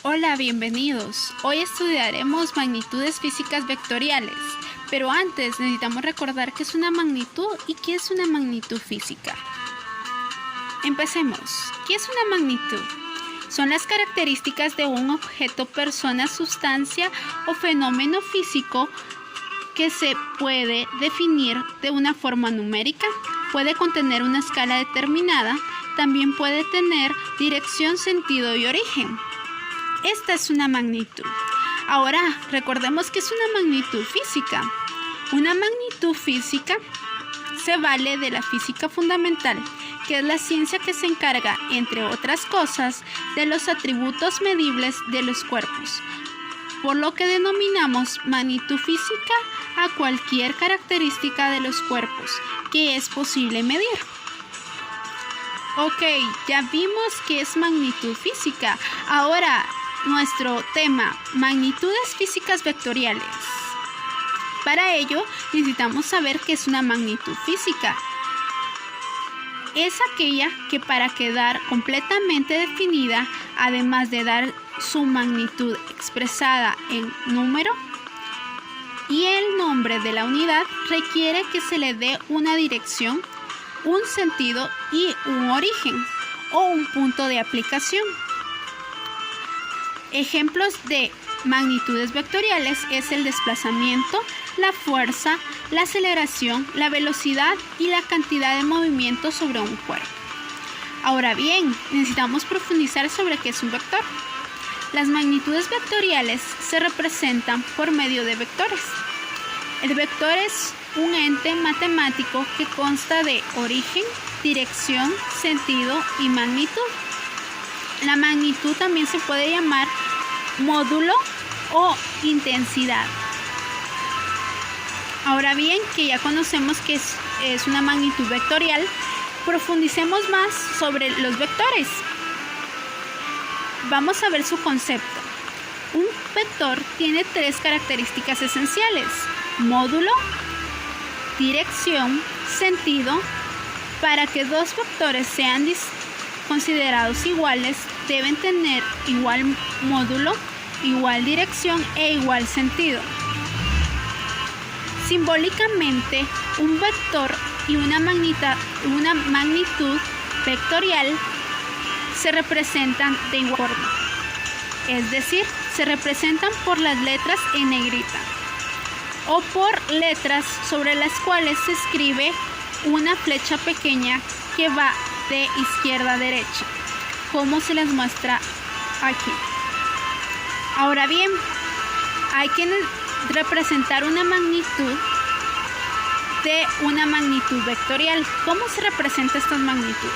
Hola, bienvenidos. Hoy estudiaremos magnitudes físicas vectoriales, pero antes necesitamos recordar qué es una magnitud y qué es una magnitud física. Empecemos. ¿Qué es una magnitud? Son las características de un objeto, persona, sustancia o fenómeno físico que se puede definir de una forma numérica, puede contener una escala determinada, también puede tener dirección, sentido y origen. Esta es una magnitud. Ahora, recordemos que es una magnitud física. Una magnitud física se vale de la física fundamental, que es la ciencia que se encarga, entre otras cosas, de los atributos medibles de los cuerpos, por lo que denominamos magnitud física a cualquier característica de los cuerpos que es posible medir. Ok, ya vimos qué es magnitud física. Ahora, nuestro tema, magnitudes físicas vectoriales. Para ello, necesitamos saber qué es una magnitud física. Es aquella que para quedar completamente definida, además de dar su magnitud expresada en número y el nombre de la unidad, requiere que se le dé una dirección, un sentido y un origen o un punto de aplicación. Ejemplos de magnitudes vectoriales es el desplazamiento, la fuerza, la aceleración, la velocidad y la cantidad de movimiento sobre un cuerpo. Ahora bien, necesitamos profundizar sobre qué es un vector. Las magnitudes vectoriales se representan por medio de vectores. El vector es un ente matemático que consta de origen, dirección, sentido y magnitud. La magnitud también se puede llamar módulo o intensidad. Ahora bien, que ya conocemos que es una magnitud vectorial, profundicemos más sobre los vectores. Vamos a ver su concepto. Un vector tiene tres características esenciales: módulo, dirección, sentido. Para que dos vectores sean considerados iguales, deben tener igual módulo, igual dirección e igual sentido. Simbólicamente, un vector y una magnitud vectorial se representan de igual forma, es decir, se representan por las letras en negrita o por letras sobre las cuales se escribe una flecha pequeña que va de izquierda a derecha, como se les muestra aquí. Ahora bien, hay que representar una magnitud de una magnitud vectorial. ¿Cómo se representan estas magnitudes?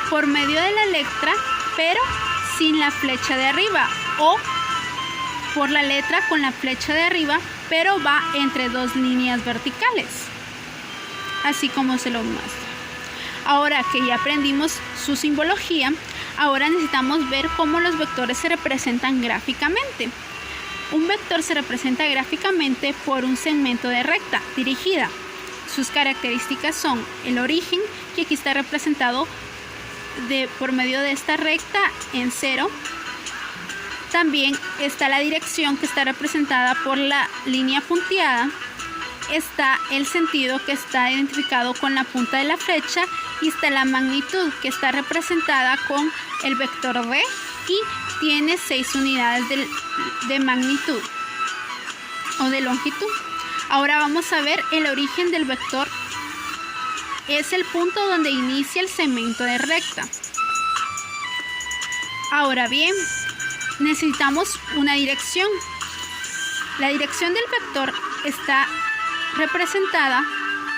Por medio de la letra, pero sin la flecha de arriba, o por la letra con la flecha de arriba, pero va entre dos líneas verticales, así como se lo muestra. Ahora que ya aprendimos su simbología, ahora necesitamos ver cómo los vectores se representan gráficamente. Un vector se representa gráficamente por un segmento de recta dirigida. Sus características son el origen, que aquí está representado por medio de esta recta en 0. También está la dirección, que está representada por la línea punteada. Está el sentido, que está identificado con la punta de la flecha, y está la magnitud, que está representada con el vector D y tiene 6 unidades de magnitud o de longitud. Ahora vamos a ver el origen del vector. Es el punto donde inicia el segmento de recta. Ahora bien, necesitamos una dirección. La dirección del vector está representada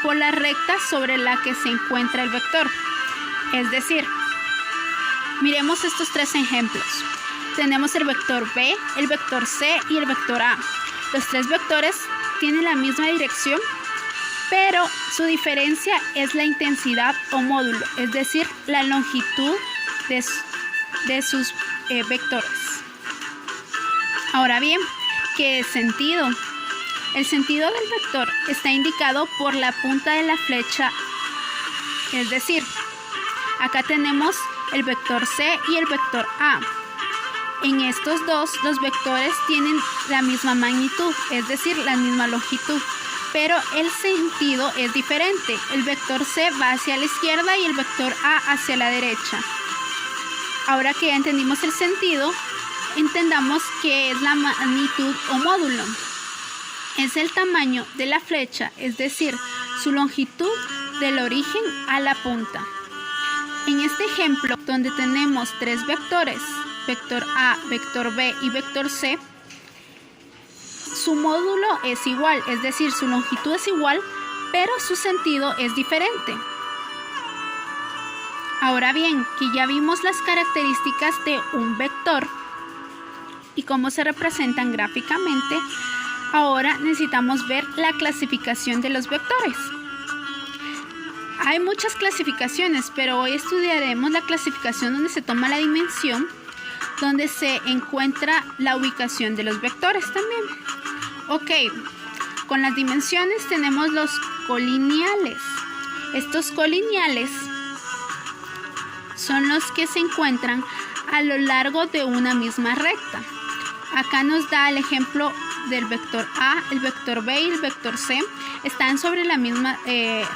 por la recta sobre la que se encuentra el vector. Es decir, miremos estos tres ejemplos. Tenemos el vector B, el vector C y el vector A. Los tres vectores tienen la misma dirección, pero su diferencia es la intensidad o módulo, es decir, la longitud de sus vectores. Ahora bien, ¿qué es sentido? El sentido del vector está indicado por la punta de la flecha, es decir, acá tenemos el vector C y el vector A. En estos dos, los vectores tienen la misma magnitud, es decir, la misma longitud, pero el sentido es diferente. El vector C va hacia la izquierda y el vector A hacia la derecha. Ahora que ya entendimos el sentido, entendamos qué es la magnitud o módulo. Es el tamaño de la flecha, es decir, su longitud del origen a la punta. En este ejemplo, donde tenemos tres vectores, vector A, vector B y vector C, su módulo es igual, es decir, su longitud es igual, pero su sentido es diferente. Ahora bien, que ya vimos las características de un vector y cómo se representan gráficamente, ahora necesitamos ver la clasificación de los vectores. Hay muchas clasificaciones, pero hoy estudiaremos la clasificación donde se toma la dimensión, donde se encuentra la ubicación de los vectores también. Ok, con las dimensiones tenemos los colineales. Estos colineales son los que se encuentran a lo largo de una misma recta. Acá nos da el ejemplo del vector A, el vector B y el vector C. Están sobre la misma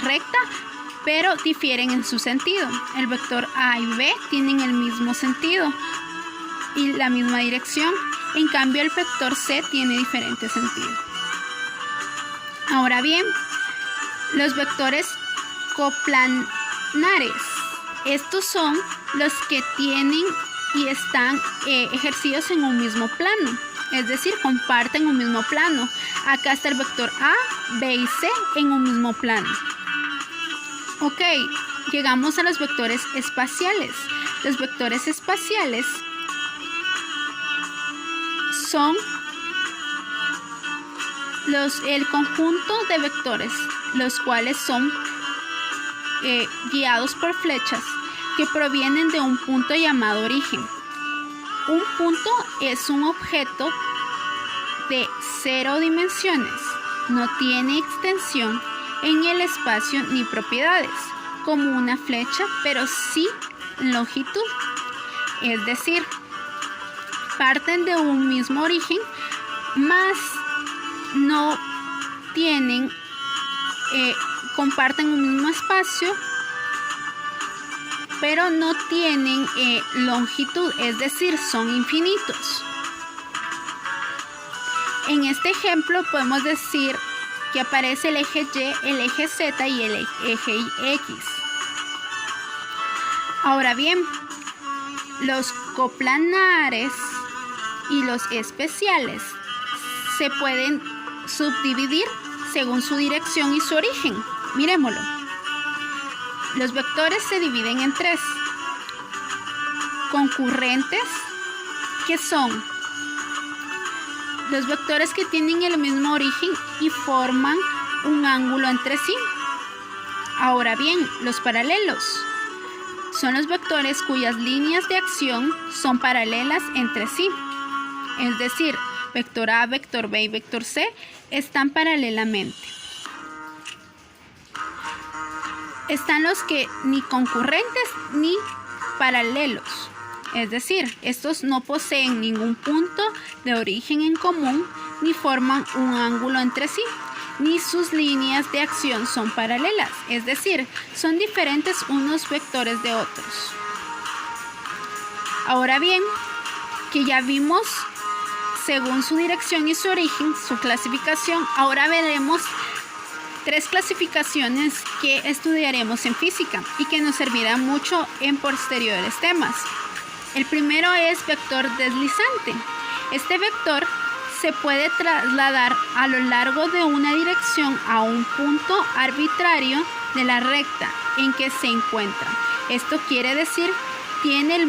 recta, pero difieren en su sentido. El vector A y B tienen el mismo sentido y la misma dirección. En cambio, el vector C tiene diferente sentido. Ahora bien, los vectores coplanares. Estos son los que tienen y están ejercidos en un mismo plano. Es decir, comparten un mismo plano. Acá está el vector A, B y C en un mismo plano. Ok, llegamos a los vectores espaciales. Los vectores espaciales son el conjunto de vectores, los cuales son guiados por flechas que provienen de un punto llamado origen. Un punto es un objeto de 0 dimensiones, no tiene extensión en el espacio ni propiedades, como una flecha, pero sí longitud. Es decir, parten de un mismo origen, mas no tienen, comparten un mismo espacio, pero no tienen longitud, es decir, son infinitos. En este ejemplo podemos decir que aparece el eje Y, el eje Z y el eje X. Ahora bien, los coplanares y los especiales se pueden subdividir según su dirección y su origen. Miremoslo. Los vectores se dividen en tres. Concurrentes, que son los vectores que tienen el mismo origen y forman un ángulo entre sí. Ahora bien, los paralelos son los vectores cuyas líneas de acción son paralelas entre sí. Es decir, vector A, vector B y vector C están paralelamente. Están los que ni concurrentes ni paralelos. Es decir, estos no poseen ningún punto de origen en común, ni forman un ángulo entre sí, ni sus líneas de acción son paralelas. Es decir, son diferentes unos vectores de otros. Ahora bien, que ya vimos según su dirección y su origen, su clasificación, ahora veremos tres clasificaciones que estudiaremos en física y que nos servirán mucho en posteriores temas. El primero es vector deslizante. Este vector se puede trasladar a lo largo de una dirección a un punto arbitrario de la recta en que se encuentra. Esto quiere decir, tiene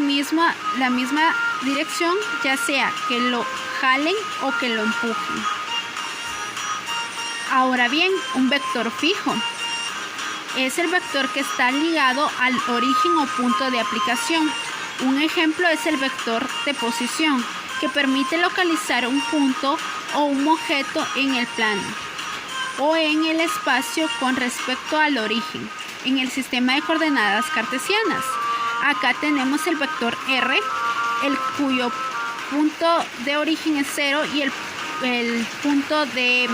la misma dirección, ya sea que lo jalen o que lo empujen. Ahora bien, un vector fijo es el vector que está ligado al origen o punto de aplicación. Un ejemplo es el vector de posición, que permite localizar un punto o un objeto en el plano o en el espacio con respecto al origen en el sistema de coordenadas cartesianas. Acá tenemos el vector R, el cuyo punto de origen es 0 y el punto de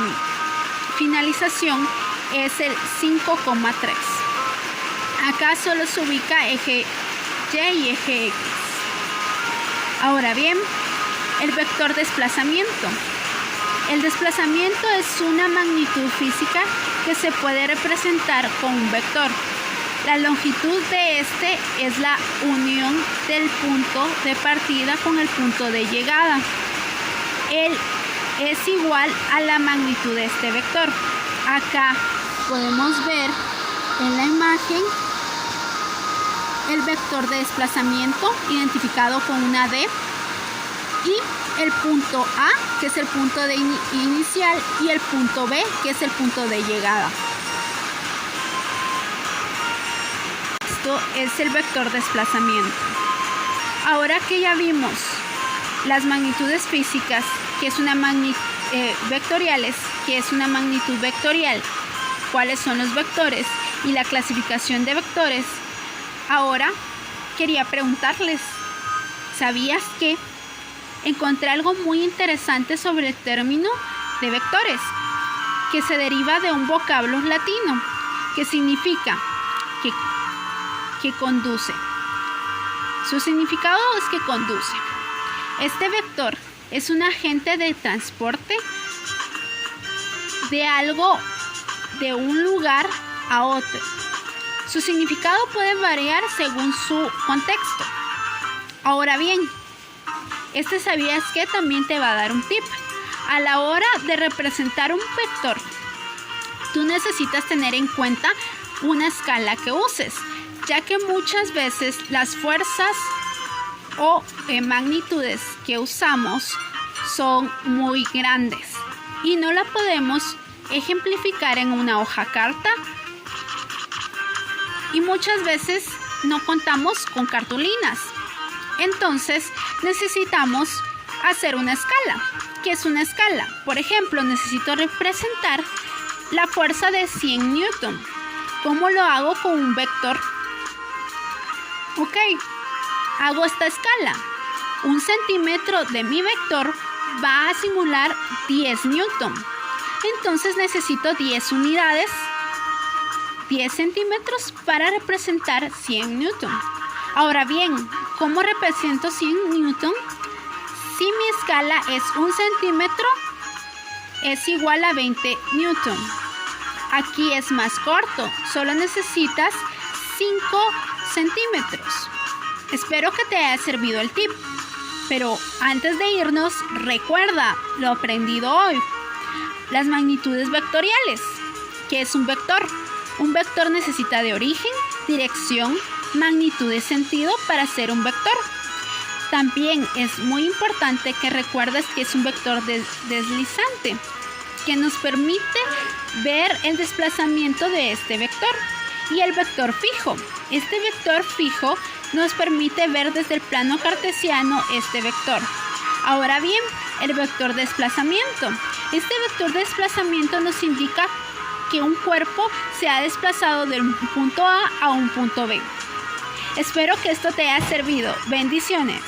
finalización es el 5,3. Acá solo se ubica eje Y y eje X. Ahora bien, el vector desplazamiento. El desplazamiento es una magnitud física que se puede representar con un vector. La longitud de este es la unión del punto de partida con el punto de llegada. Él es igual a la magnitud de este vector. Acá podemos ver en la imagen el vector de desplazamiento identificado con una D y el punto A, que es el punto de inicial, y el punto B, que es el punto de llegada. Esto es el vector desplazamiento. Ahora que ya vimos las magnitudes físicas, que es una vectoriales, que es una magnitud vectorial, cuáles son los vectores y la clasificación de vectores, ahora quería preguntarles, ¿sabías que encontré algo muy interesante sobre el término de vectores, que se deriva de un vocablo latino que significa que conduce? Su significado es que conduce. Este vector es un agente de transporte de algo de un lugar a otro. Su significado puede variar según su contexto. Ahora bien, ¿sabías que también te va a dar un tip? A la hora de representar un vector, tú necesitas tener en cuenta una escala que uses, ya que muchas veces las fuerzas o magnitudes que usamos son muy grandes y no la podemos ejemplificar en una hoja carta, y muchas veces no contamos con cartulinas. Entonces necesitamos hacer una escala. ¿Qué es una escala? Por ejemplo, necesito representar la fuerza de 100 newton. ¿Cómo lo hago con un vector? Ok, hago esta escala. 1 centímetro de mi vector va a simular 10 newton. Entonces necesito 10 unidades, 10 centímetros para representar 100 newton. Ahora bien, ¿cómo represento 100 newton? Si mi escala es 1 centímetro, es igual a 20 newton. Aquí es más corto, solo necesitas 5 centímetros. Espero que te haya servido el tip, pero antes de irnos, recuerda lo aprendido hoy. Las magnitudes vectoriales. ¿Qué es un vector? Un vector necesita de origen, dirección, magnitud y sentido para ser un vector. También es muy importante que recuerdes que es un vector deslizante, que nos permite ver el desplazamiento de este vector. Y el vector fijo. Este vector fijo nos permite ver desde el plano cartesiano este vector. Ahora bien, el vector desplazamiento. Este vector desplazamiento nos indica que un cuerpo se ha desplazado de un punto A a un punto B. Espero que esto te haya servido. Bendiciones.